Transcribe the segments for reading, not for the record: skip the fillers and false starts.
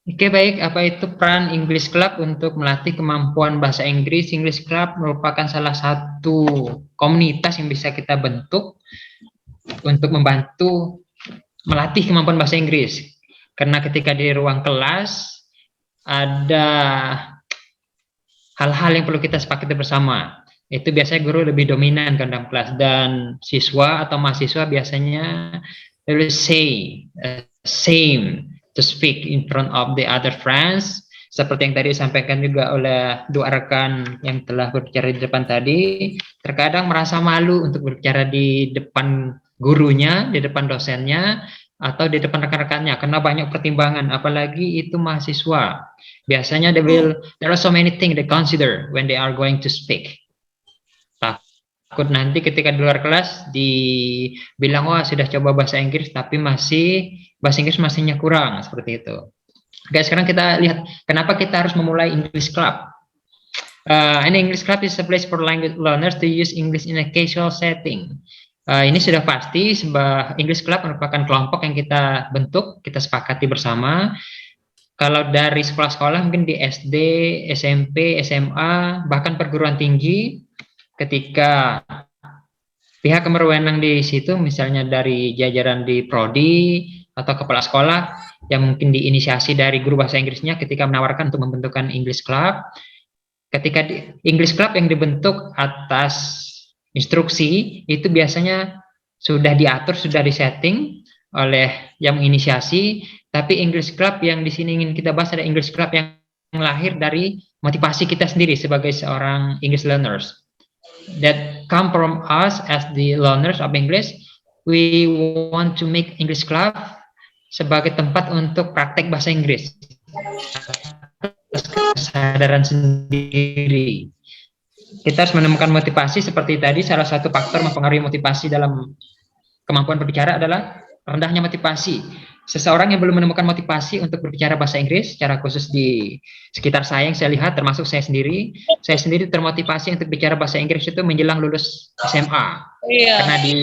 Oke, baik. Apa itu peran English Club untuk melatih kemampuan bahasa Inggris? English Club merupakan salah satu komunitas yang bisa kita bentuk untuk membantu melatih kemampuan bahasa Inggris. Karena ketika di ruang kelas ada hal-hal yang perlu kita sepakati bersama. Itu biasanya guru lebih dominan kan dalam kelas, dan siswa atau mahasiswa biasanya they will say same to speak in front of the other friends, seperti yang tadi disampaikan juga oleh dua rekan yang telah berbicara di depan tadi. Terkadang merasa malu untuk berbicara di depan gurunya, di depan dosennya, atau di depan rekan-rekannya karena banyak pertimbangan, apalagi itu mahasiswa. Biasanya there are so many things they consider when they are going to speak. Takut nanti ketika di luar kelas dibilang, wah sudah coba bahasa Inggris tapi bahasa Inggris masihnya kurang, seperti itu. Oke, sekarang kita lihat kenapa kita harus memulai English Club. An English Club is a place for language learners to use English in a casual setting. Ini sudah pasti, sebuah English Club merupakan kelompok yang kita bentuk, kita sepakati bersama. Kalau dari sekolah-sekolah mungkin di SD, SMP, SMA, bahkan perguruan tinggi, ketika pihak yang berwenang di situ, misalnya dari jajaran di prodi atau kepala sekolah, yang mungkin diinisiasi dari guru bahasa Inggrisnya ketika menawarkan untuk membentukkan English Club, ketika English Club yang dibentuk atas instruksi, itu biasanya sudah diatur, sudah disetting oleh yang menginisiasi. Tapi English Club yang di sini ingin kita bahas ada English Club yang lahir dari motivasi kita sendiri sebagai seorang English learners, that come from us as the learners of English. We want to make English Club sebagai tempat untuk praktek bahasa Inggris, kesadaran sendiri. Kita harus menemukan motivasi. Seperti tadi, salah satu faktor mempengaruhi motivasi dalam kemampuan berbicara adalah rendahnya motivasi. Seseorang yang belum menemukan motivasi untuk berbicara bahasa Inggris, secara khusus di sekitar saya yang saya lihat, termasuk saya sendiri termotivasi untuk bicara bahasa Inggris itu menjelang lulus SMA. Karena di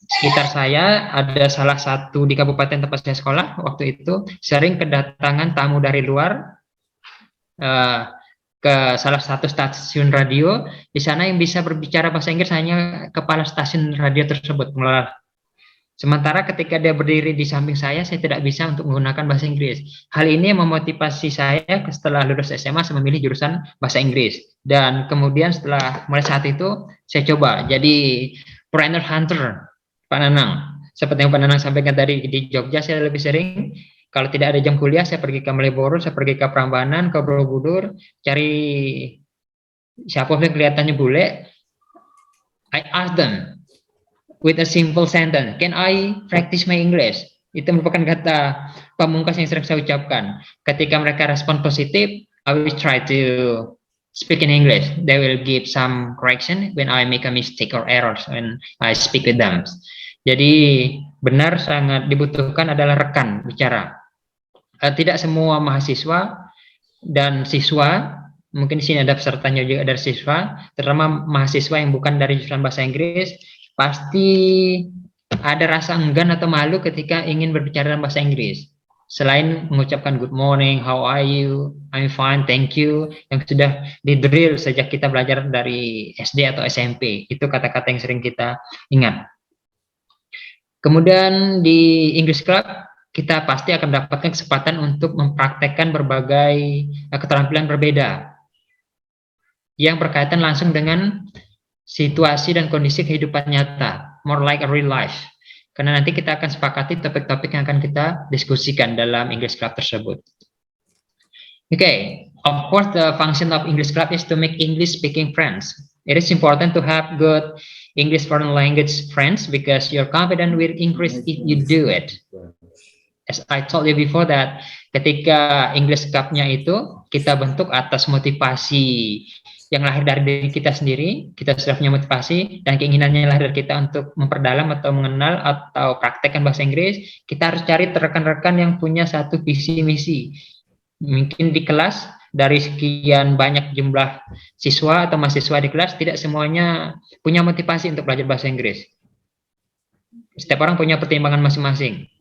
sekitar saya ada salah satu di kabupaten tempat saya sekolah waktu itu sering kedatangan tamu dari luar ke salah satu stasiun radio. Di sana yang bisa berbicara bahasa Inggris hanya kepala stasiun radio tersebut. Sementara ketika dia berdiri di samping saya tidak bisa untuk menggunakan bahasa Inggris. Hal ini memotivasi saya setelah lulus SMA saya memilih jurusan bahasa Inggris. Dan kemudian setelah mulai saat itu saya coba jadi brainer hunter, Pak Nanang. Seperti yang Pak Nanang sampaikan tadi, di Jogja saya lebih sering kalau tidak ada jam kuliah saya pergi ke Malioboro, saya pergi ke Prambanan, ke Borobudur, cari siapa yang kelihatannya bule. I ask them with a simple sentence, can I practice my English? Itu merupakan kata pamungkas yang sering saya ucapkan. Ketika mereka respon positif, I will try to speak in English. They will give some correction when I make a mistake or errors when I speak with them. Jadi benar sangat dibutuhkan adalah rekan bicara. Tidak semua mahasiswa dan siswa, mungkin di sini ada pesertanya juga dari siswa, terutama mahasiswa yang bukan dari jurusan bahasa Inggris, pasti ada rasa enggan atau malu ketika ingin berbicara dalam bahasa Inggris. Selain mengucapkan good morning, how are you, I'm fine, thank you, yang sudah di-drill sejak kita belajar dari SD atau SMP. Itu kata-kata yang sering kita ingat. Kemudian di English Club, kita pasti akan mendapatkan kesempatan untuk mempraktekkan berbagai keterampilan berbeda yang berkaitan langsung dengan situasi dan kondisi kehidupan nyata, more like a real life. Karena nanti kita akan sepakati topik-topik yang akan kita diskusikan dalam English Club tersebut. Okay, of course the function of English Club is to make English speaking friends. It is important to have good English foreign language friends because your confidence will increase if you do it. As I told you before that ketika English Club-nya itu kita bentuk atas motivasi yang lahir dari diri kita sendiri, kita sudah punya motivasi dan keinginannya lahir dari kita untuk memperdalam atau mengenal atau praktekkan bahasa Inggris, kita harus cari rekan-rekan yang punya satu visi misi. Mungkin di kelas dari sekian banyak jumlah siswa atau mahasiswa di kelas tidak semuanya punya motivasi untuk belajar bahasa Inggris. Setiap orang punya pertimbangan masing-masing.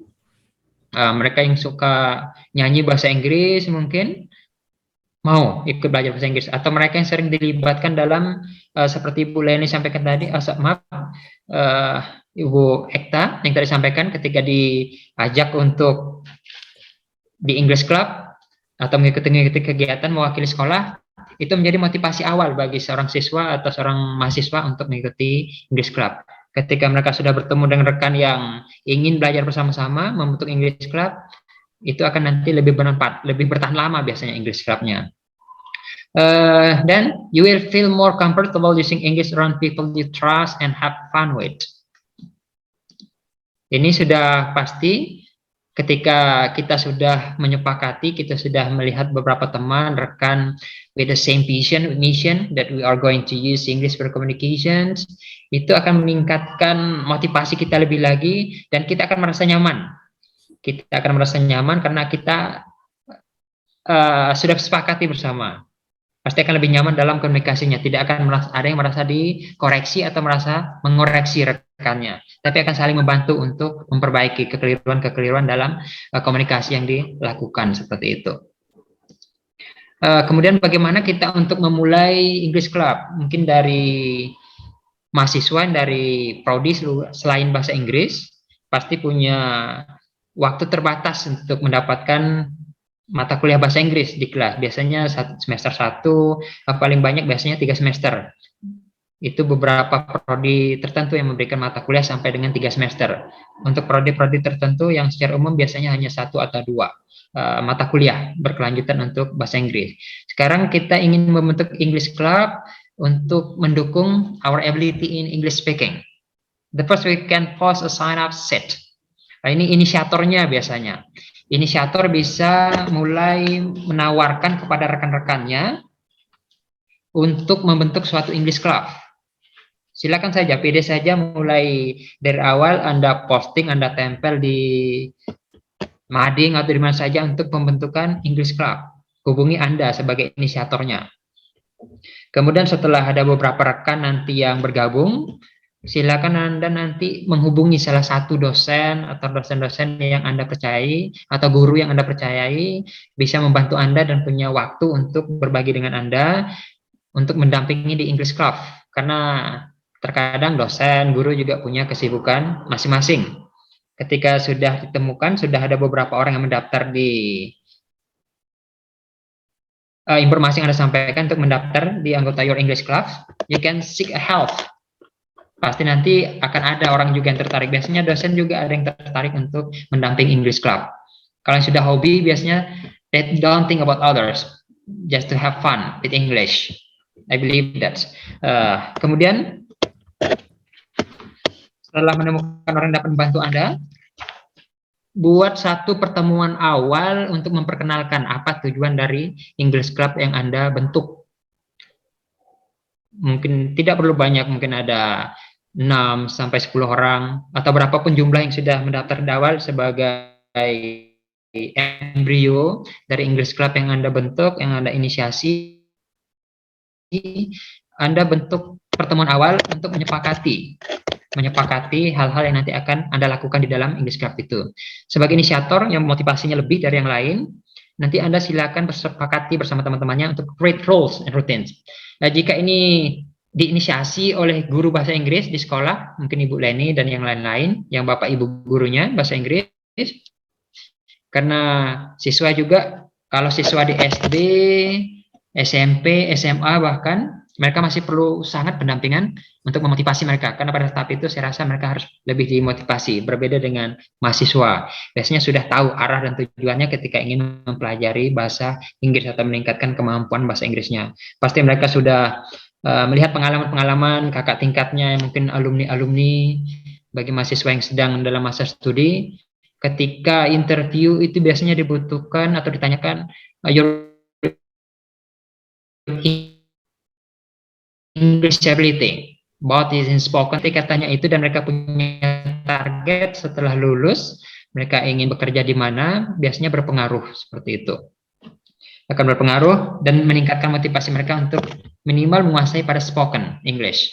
Mereka yang suka nyanyi bahasa Inggris mungkin mau ikut belajar bahasa Inggris, atau mereka yang sering dilibatkan dalam seperti Bu Leni sampaikan tadi, maaf, eh, Ibu Ekta yang tadi sampaikan ketika diajak untuk di English Club atau mengikuti kegiatan mewakili sekolah, itu menjadi motivasi awal bagi seorang siswa atau seorang mahasiswa untuk mengikuti English Club. Ketika mereka sudah bertemu dengan rekan yang ingin belajar bersama-sama membentuk English Club, itu akan nanti lebih bermanfaat, lebih bertahan lama biasanya English Club-nya. Then you will feel more comfortable using English around people you trust and have fun with. Ini sudah pasti ketika kita sudah menyepakati, kita sudah melihat beberapa teman, rekan with the same mission that we are going to use English for communications, itu akan meningkatkan motivasi kita lebih lagi dan kita akan merasa nyaman. Kita akan merasa nyaman karena kita sudah sepakati bersama. Pasti akan lebih nyaman dalam komunikasinya, tidak akan ada yang merasa dikoreksi atau merasa mengoreksi rekannya, tapi akan saling membantu untuk memperbaiki kekeliruan dalam komunikasi yang dilakukan seperti itu. Kemudian bagaimana kita untuk memulai English Club? Mungkin dari mahasiswa dari prodi selain bahasa Inggris pasti punya waktu terbatas untuk mendapatkan mata kuliah bahasa Inggris di kelas. Biasanya semester 1, paling banyak biasanya 3 semester. Itu beberapa prodi tertentu yang memberikan mata kuliah sampai dengan 3 semester. Untuk prodi-prodi tertentu yang secara umum biasanya hanya 1 atau 2 mata kuliah berkelanjutan untuk bahasa Inggris. Sekarang kita ingin membentuk English Club untuk mendukung our ability in English speaking. The first we can post a sign up set. Nah, ini inisiatornya biasanya. Inisiator bisa mulai menawarkan kepada rekan-rekannya untuk membentuk suatu English Club. Silakan saja, pede saja mulai dari awal Anda posting, Anda tempel di mading atau di mana saja untuk pembentukan English Club. Hubungi Anda sebagai inisiatornya. Kemudian setelah ada beberapa rekan nanti yang bergabung, silakan Anda nanti menghubungi salah satu dosen atau dosen-dosen yang Anda percayai atau guru yang Anda percayai bisa membantu Anda dan punya waktu untuk berbagi dengan Anda untuk mendampingi di English Club. Karena terkadang dosen, guru juga punya kesibukan masing-masing. Ketika sudah ditemukan, sudah ada beberapa orang yang mendaftar di informasi yang Anda sampaikan untuk mendaftar di anggota Your English Club, you can seek a help. Pasti nanti akan ada orang juga yang tertarik. Biasanya dosen juga ada yang tertarik untuk mendampingi English Club. Kalau yang sudah hobi, biasanya they don't think about others, just to have fun with English. I believe that. Kemudian setelah menemukan orang yang dapat membantu Anda, buat satu pertemuan awal untuk memperkenalkan apa tujuan dari English Club yang Anda bentuk. Mungkin tidak perlu banyak, mungkin ada 6 sampai 10 orang atau berapapun jumlah yang sudah mendaftar di awal sebagai embrio dari English Club yang Anda bentuk, yang Anda inisiasi. Anda bentuk pertemuan awal untuk menyepakati hal-hal yang nanti akan Anda lakukan di dalam English Club itu. Sebagai inisiator yang motivasinya lebih dari yang lain, nanti Anda silakan bersepakati bersama teman-temannya untuk create roles and routines. Nah, jika ini diinisiasi oleh guru bahasa Inggris di sekolah, mungkin Ibu Leni dan yang lain-lain, yang Bapak Ibu gurunya bahasa Inggris, karena siswa juga, kalau siswa di SD, SMP, SMA bahkan, mereka masih perlu sangat pendampingan untuk memotivasi mereka, karena pada tahap itu saya rasa mereka harus lebih dimotivasi, berbeda dengan mahasiswa. Biasanya sudah tahu arah dan tujuannya ketika ingin mempelajari bahasa Inggris atau meningkatkan kemampuan bahasa Inggrisnya. Pasti mereka sudah melihat pengalaman-pengalaman kakak tingkatnya, mungkin alumni-alumni, bagi mahasiswa yang sedang dalam masa studi, ketika interview itu biasanya dibutuhkan atau ditanyakan your English ability, about is in spoken. Ketika tanya itu dan mereka punya target setelah lulus, mereka ingin bekerja di mana, biasanya berpengaruh seperti itu. Akan berpengaruh dan meningkatkan motivasi mereka untuk minimal menguasai pada spoken English.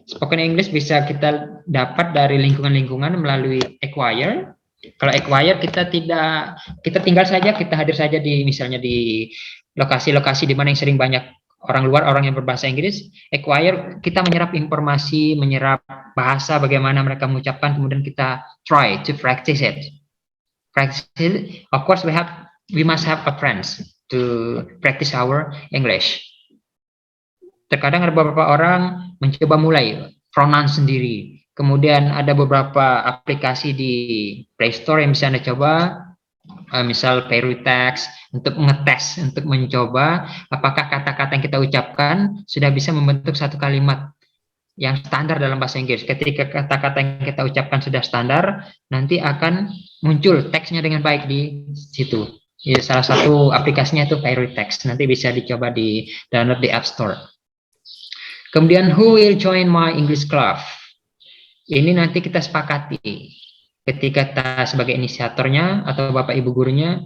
Spoken English bisa kita dapat dari lingkungan-lingkungan melalui acquire, Kalau acquire kita tinggal saja, kita hadir saja di misalnya di lokasi-lokasi di mana yang sering banyak orang luar, orang yang berbahasa Inggris. Acquire kita menyerap informasi, menyerap bahasa bagaimana mereka mengucapkan, kemudian kita try to practice it. Practice it. Of course we must have a friends to practice our English. Terkadang ada beberapa orang mencoba mulai pronounce sendiri. Kemudian ada beberapa aplikasi di Play Store yang bisa Anda coba, misal Perutext, untuk mengetes, untuk mencoba apakah kata-kata yang kita ucapkan sudah bisa membentuk satu kalimat yang standar dalam bahasa Inggris. Ketika kata-kata yang kita ucapkan sudah standar, nanti akan muncul teksnya dengan baik di situ. Ya, salah satu aplikasinya itu Perutext. Nanti bisa dicoba di download di App Store. Kemudian who will join my English club? Ini nanti kita sepakati ketika kita sebagai inisiatornya atau Bapak Ibu gurunya,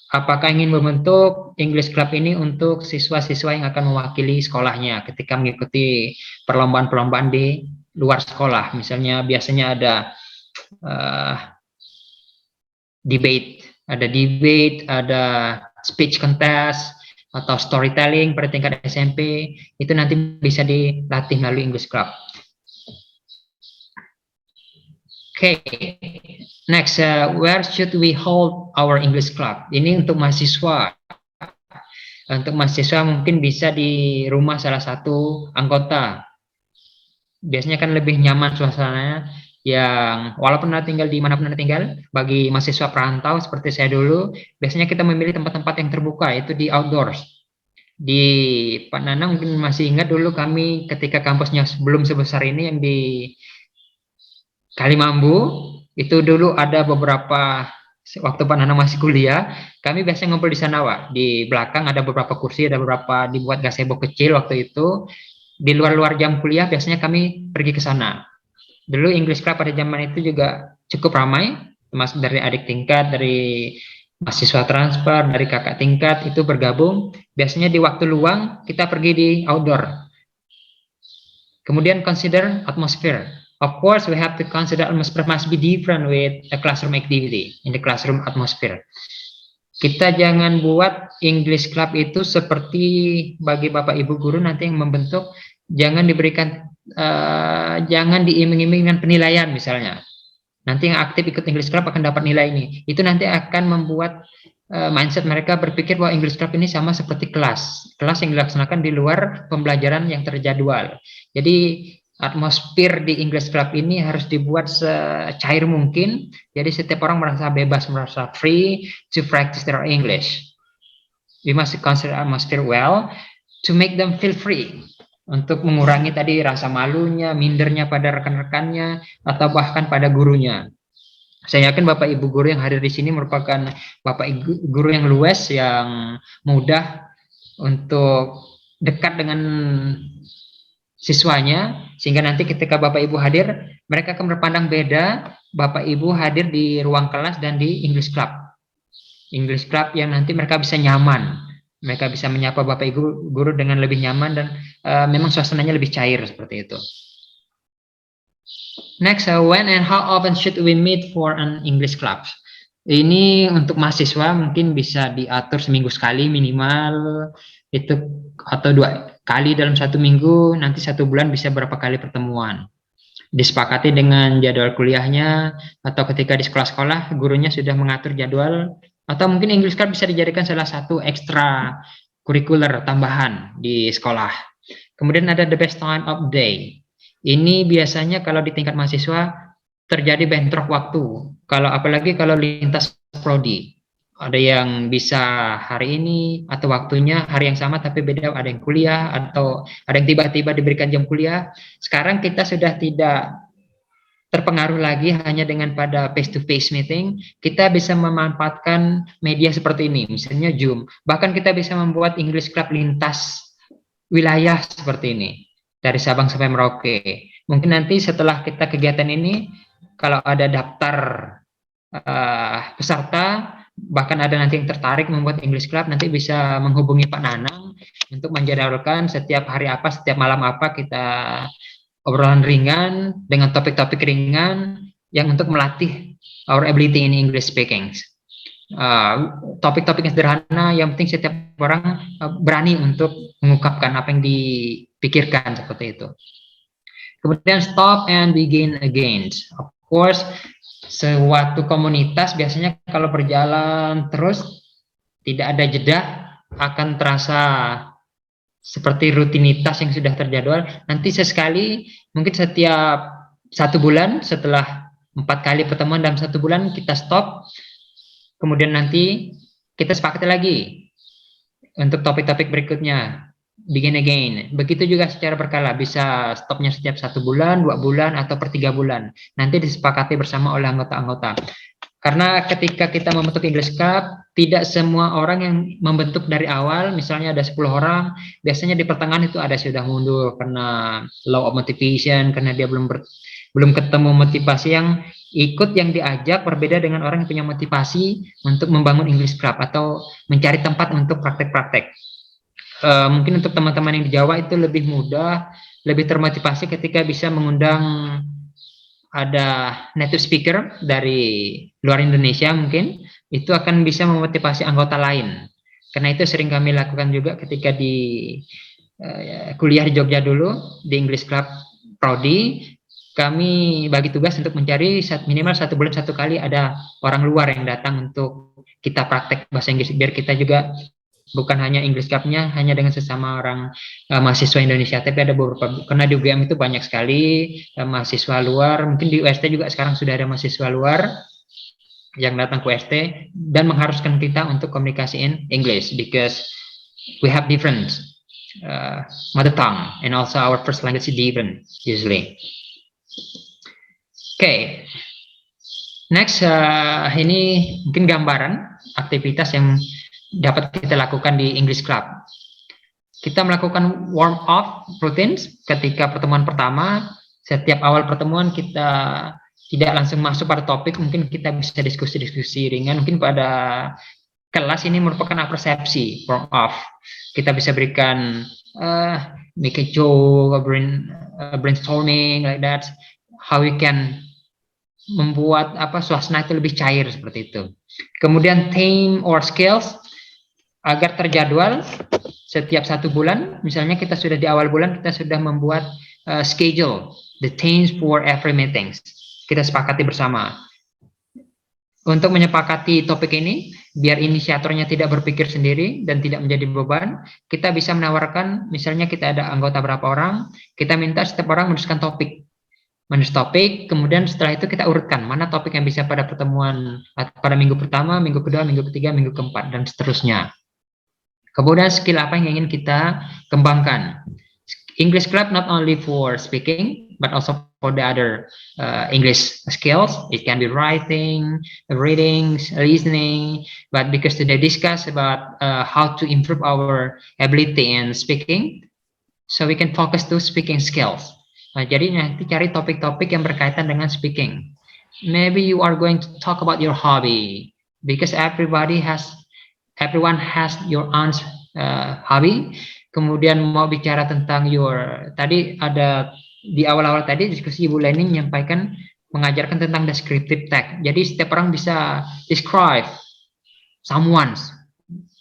apakah ingin membentuk English Club ini untuk siswa-siswa yang akan mewakili sekolahnya ketika mengikuti perlombaan-perlombaan di luar sekolah. Misalnya biasanya ada debate, ada speech contest, atau storytelling pada tingkat SMP, itu nanti bisa dilatih melalui English Club. Okay, next, where should we hold our English Club? Ini untuk mahasiswa. Untuk mahasiswa mungkin bisa di rumah salah satu anggota. Biasanya kan lebih nyaman suasananya, yang walaupun Anda tinggal di manapun Anda tinggal, bagi mahasiswa perantau seperti saya dulu, biasanya kita memilih tempat-tempat yang terbuka, itu di outdoors. Di Pak Nanang mungkin masih ingat dulu kami ketika kampusnya belum sebesar ini yang di Kalimambu, itu dulu ada beberapa, waktu Pak Nanang masih kuliah, kami biasanya ngumpul di sana, Pak. Di belakang ada beberapa kursi, ada beberapa dibuat gazebo kecil waktu itu. Di luar-luar jam kuliah biasanya kami pergi ke sana. Dulu English Club pada zaman itu juga cukup ramai, termasuk dari adik tingkat, dari mahasiswa transfer, dari kakak tingkat itu bergabung. Biasanya di waktu luang kita pergi di outdoor. Kemudian consider atmosphere. Of course, we have to consider atmosphere must be different with a classroom activity, in the classroom atmosphere. Kita jangan buat English Club itu seperti bagi Bapak Ibu guru nanti yang membentuk, jangan diberikan, jangan diiming-iming dengan penilaian misalnya. Nanti yang aktif ikut English Club akan dapat nilai ini. Itu nanti akan membuat mindset mereka berpikir bahwa English Club ini sama seperti kelas yang dilaksanakan di luar pembelajaran yang terjadwal. Jadi atmosfer di English Club ini harus dibuat secair mungkin, jadi setiap orang merasa bebas, merasa free to practice their English. We must consider atmosphere well to make them feel free, untuk mengurangi tadi rasa malunya, mindernya pada rekan-rekannya, atau bahkan pada gurunya. Saya yakin Bapak Ibu guru yang hadir di sini merupakan Bapak Ibu guru yang luas, yang mudah untuk dekat dengan siswanya, sehingga nanti ketika Bapak Ibu hadir, mereka akan berpandang beda Bapak Ibu hadir di ruang kelas dan di English Club. English Club yang nanti mereka bisa nyaman, mereka bisa menyapa Bapak Ibu guru dengan lebih nyaman, dan memang suasananya lebih cair seperti itu. Next, when and how often should we meet for an English Club? Ini untuk mahasiswa mungkin bisa diatur seminggu sekali minimal, itu atau 2 kali dalam 1 minggu, nanti 1 bulan bisa berapa kali pertemuan. Disepakati dengan jadwal kuliahnya, atau ketika di sekolah-sekolah gurunya sudah mengatur jadwal, atau mungkin English Club bisa dijadikan salah satu ekstra kurikuler tambahan di sekolah. Kemudian ada the best time of day. Ini biasanya kalau di tingkat mahasiswa terjadi bentrok waktu. Apalagi kalau lintas prodi. Ada yang bisa hari ini atau waktunya hari yang sama tapi beda, ada yang kuliah atau ada yang tiba-tiba diberikan jam kuliah. Sekarang kita sudah tidak terpengaruh lagi hanya dengan pada face-to-face meeting. Kita bisa memanfaatkan media seperti ini, misalnya Zoom. Bahkan kita bisa membuat English Club lintas wilayah seperti ini, dari Sabang sampai Merauke. Mungkin nanti setelah kita kegiatan ini, kalau ada daftar peserta, bahkan ada nanti yang tertarik membuat English Club, nanti bisa menghubungi Pak Nanang untuk menjadwalkan setiap hari apa, setiap malam apa kita obrolan ringan dengan topik-topik ringan yang untuk melatih our ability in English speaking. Topik-topik yang sederhana, yang penting setiap orang berani untuk mengungkapkan apa yang dipikirkan seperti itu. Kemudian stop and begin again. Of course, suatu komunitas biasanya kalau berjalan terus tidak ada jeda akan terasa seperti rutinitas yang sudah terjadwal. Nanti sesekali, mungkin setiap 1 bulan, setelah 4 kali pertemuan dalam 1 bulan kita stop. Kemudian nanti kita sepakati lagi untuk topik-topik berikutnya, begin again. Begitu juga secara berkala, bisa stopnya setiap 1 bulan, 2 bulan, atau per 3 bulan. Nanti disepakati bersama oleh anggota-anggota. Karena ketika kita membentuk English Club, tidak semua orang yang membentuk dari awal, misalnya ada 10 orang, biasanya di pertengahan itu ada sudah mundur karena law of motivation, karena dia belum ketemu motivasi yang ikut yang diajak, berbeda dengan orang yang punya motivasi untuk membangun English Club atau mencari tempat untuk praktek-praktek. Mungkin untuk teman-teman yang di Jawa itu lebih mudah, lebih termotivasi ketika bisa mengundang ada native speaker dari luar Indonesia, mungkin itu akan bisa memotivasi anggota lain. Karena itu sering kami lakukan juga ketika di kuliah di Jogja dulu, di English Club Prodi, kami bagi tugas untuk mencari minimal 1 bulan 1 kali ada orang luar yang datang untuk kita praktek bahasa Inggris, biar kita juga bukan hanya English Club-nya hanya dengan sesama orang mahasiswa Indonesia, tapi ada beberapa, karena di UGM itu banyak sekali mahasiswa luar, mungkin di UST juga sekarang sudah ada mahasiswa luar yang datang ke UST dan mengharuskan kita untuk komunikasi in English because we have different mother tongue and also our first language is different usually. Okay, next ini mungkin gambaran aktivitas yang dapat kita lakukan di English Club. Kita melakukan warm up routines ketika pertemuan pertama. Setiap awal pertemuan kita tidak langsung masuk pada topik, mungkin kita bisa diskusi-diskusi ringan. Mungkin pada kelas ini merupakan persepsi warm up. Kita bisa berikan make a joke, brainstorming like that. How we can membuat suasana itu lebih cair seperti itu. Kemudian theme or skills agar terjadwal setiap 1 bulan. Misalnya kita sudah di awal bulan kita sudah membuat schedule the themes for every meetings. Kita sepakati bersama. Untuk menyepakati topik ini, biar inisiatornya tidak berpikir sendiri dan tidak menjadi beban, kita bisa menawarkan, misalnya kita ada anggota berapa orang, kita minta setiap orang menuliskan topik. Menulis topik, kemudian setelah itu kita urutkan mana topik yang bisa pada pertemuan pada minggu pertama, minggu kedua, minggu ketiga, minggu keempat, dan seterusnya. Kemudian skill apa yang ingin kita kembangkan. English Club not only for speaking, but also for the other English skills. It can be writing, reading, listening, but because today discuss about how to improve our ability in speaking, so we can focus to speaking skills. Nah, jadi nanti cari topik-topik yang berkaitan dengan speaking. Maybe you are going to talk about your hobby, because everyone has your own hobby. Kemudian mau bicara tentang tadi ada di awal-awal tadi diskusi Ibu Leni menyampaikan mengajarkan tentang descriptive text. Jadi setiap orang bisa describe someone,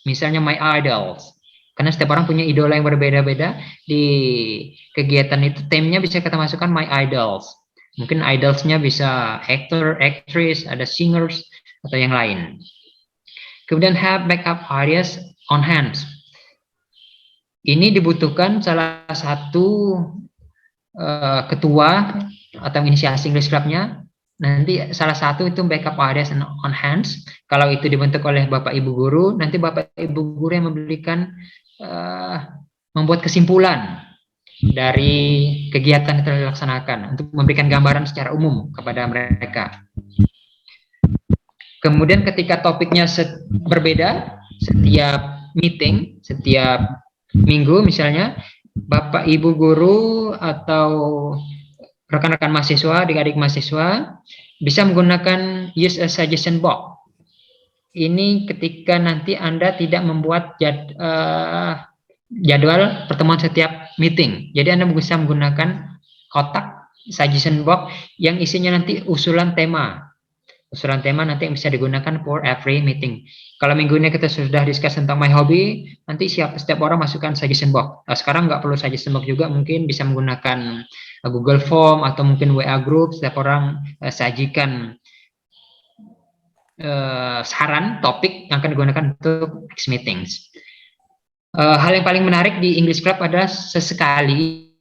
misalnya my idols. Karena setiap orang punya idola yang berbeda-beda. Di kegiatan itu temanya bisa kita masukkan my idols. Mungkin idolsnya bisa actor, actress, ada singers atau yang lain. Kemudian have backup ideas on hand. Ini dibutuhkan salah satu ketua atau inisiasi English Club-nya. Nanti salah satu itu backup ideas on hands. Kalau itu dibentuk oleh Bapak Ibu Guru, nanti Bapak Ibu Guru yang membuat kesimpulan dari kegiatan yang telah dilaksanakan untuk memberikan gambaran secara umum kepada mereka. Kemudian ketika topiknya berbeda, setiap meeting, setiap minggu misalnya, Bapak Ibu Guru atau rekan-rekan mahasiswa, adik-adik mahasiswa bisa menggunakan use a suggestion box. Ini ketika nanti Anda tidak membuat jadwal pertemuan setiap meeting. Jadi Anda bisa menggunakan kotak suggestion box yang isinya nanti usulan tema usulan tema nanti yang bisa digunakan for every meeting. Kalau minggu ini kita sudah discuss tentang my hobby, nanti setiap orang masukkan suggestion box. Nah, sekarang nggak perlu suggestion box juga, mungkin bisa menggunakan Google Form atau mungkin WA group, setiap orang sajikan saran topik yang akan digunakan untuk next meetings. Hal yang paling menarik di English Club adalah sesekali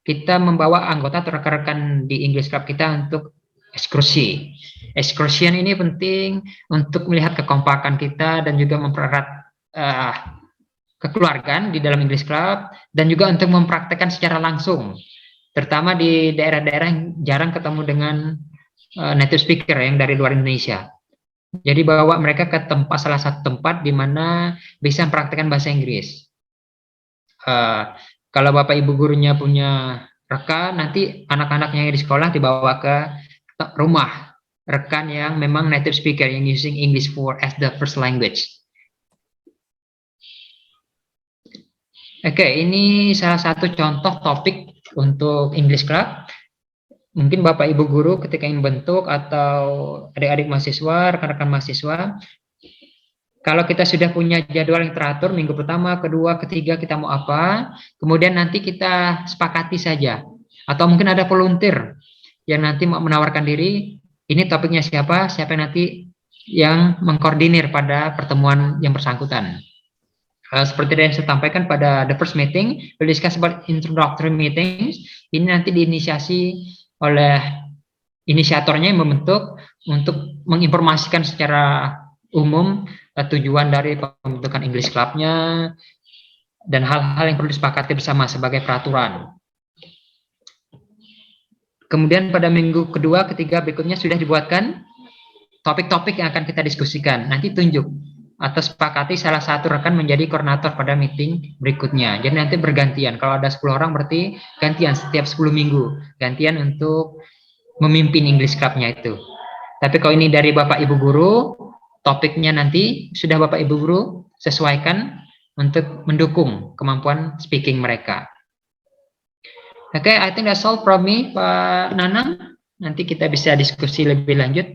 kita membawa anggota atau rekan-rekan di English Club kita untuk ekskursi. Excursion ini penting untuk melihat kekompakan kita dan juga mempererat kekeluargaan di dalam English Club, dan juga untuk mempraktekkan secara langsung, terutama di daerah-daerah yang jarang ketemu dengan native speaker yang dari luar Indonesia. Jadi bawa mereka ke salah satu tempat di mana bisa mempraktekkan bahasa Inggris. Kalau Bapak Ibu gurunya punya rekan, nanti anak-anaknya di sekolah dibawa ke rumah rekan yang memang native speaker yang using English as the first language. Oke, ini salah satu contoh topik untuk English Club. Mungkin Bapak Ibu guru ketika ingin bentuk atau adik-adik mahasiswa, rekan-rekan mahasiswa, kalau kita sudah punya jadwal yang teratur, minggu pertama, kedua, ketiga kita mau apa, kemudian nanti kita sepakati saja. Atau mungkin ada volunteer yang nanti mau menawarkan diri, ini topiknya siapa yang nanti yang mengkoordinir pada pertemuan yang bersangkutan. Seperti yang saya sampaikan pada the first meeting, we'll discuss about introductory meetings. Ini nanti diinisiasi oleh inisiatornya yang membentuk untuk menginformasikan secara umum tujuan dari pembentukan English Club-nya dan hal-hal yang perlu disepakati bersama sebagai peraturan. Kemudian pada minggu kedua, ketiga berikutnya sudah dibuatkan topik-topik yang akan kita diskusikan. Nanti tunjuk atau sepakati salah satu rekan menjadi koordinator pada meeting berikutnya. Jadi nanti bergantian. Kalau ada 10 orang berarti gantian setiap 10 minggu. Gantian untuk memimpin English Club-nya itu. Tapi kalau ini dari Bapak Ibu guru, topiknya nanti sudah Bapak Ibu guru sesuaikan untuk mendukung kemampuan speaking mereka. Oke, I think that's all from me, Pak Nanang. Nanti kita bisa diskusi lebih lanjut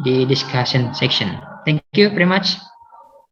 di discussion section. Thank you very much.